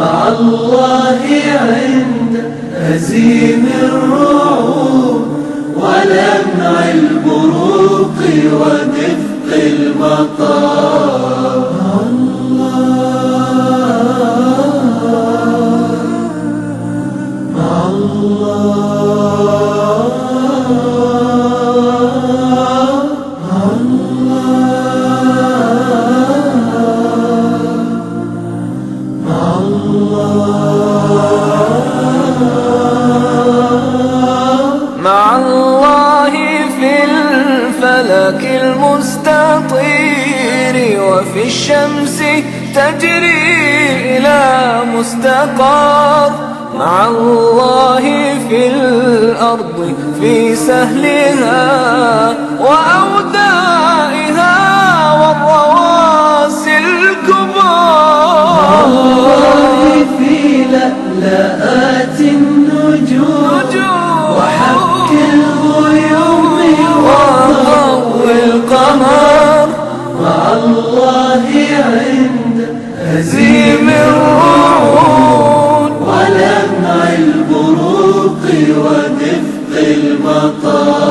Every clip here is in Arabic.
مع الله عند هزيم الرعود ولمع البروق ودفق المطار. مع الله مع الله في الفلك المستطير وفي الشمس تجري إلى مستقر. مع الله في الأرض في سهلها وأودائها والرواسي الكبار. مع الله في لألآت النجوم وحك الغيوم وضوء القمر. مع الله عند هزيم الرعود ولمع البروق ودفق المطار.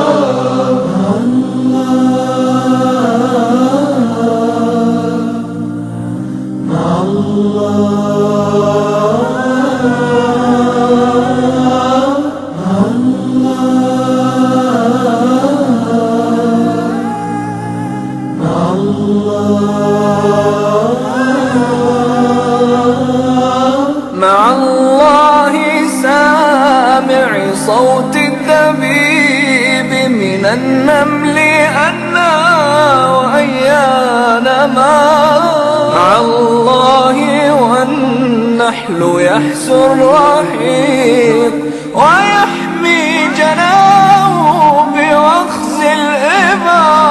مع الله مع الله سامع صوت الدبيب من النمل أنا وأيان ما. مع الله والنحل يحسو الرحيق ويحمي جناه بوخز الإبار.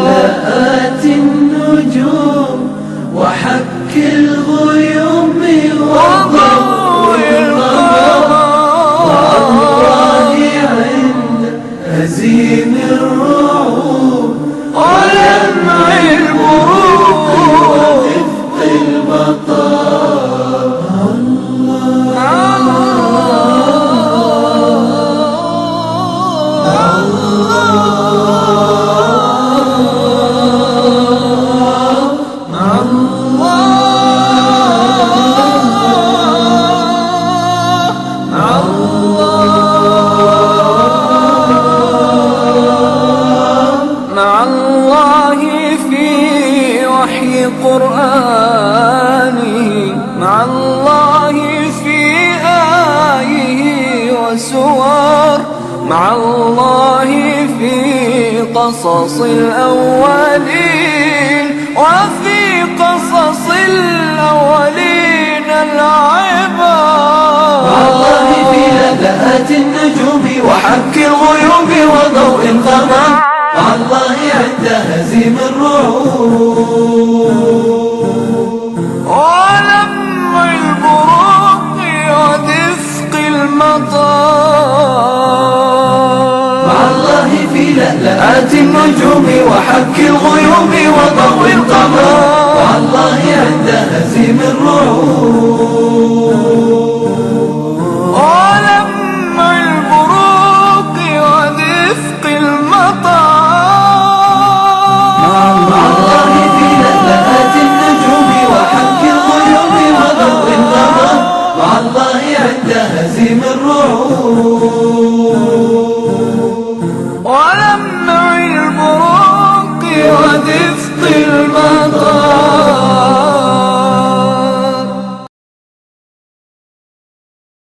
لألآت النجوم وحك الغيوم وضوء القمر. مع الله عند هزيم الرعود ولمع البروق ودفق المطار. مع الله في وحي قرآنه مع الله في آيه وسور. مع الله في قصص الأولين وفي قصص الأولين العبر. مع الله في لألآت النجوم وحك الغيوم وضوء القمر. مع الله عند هزيم الرعود ولمع البروق ودفق المطار. مع الله في لألآت النجوم وحك الغيوم وضوء القمر. مع الله عند هزيم الرعود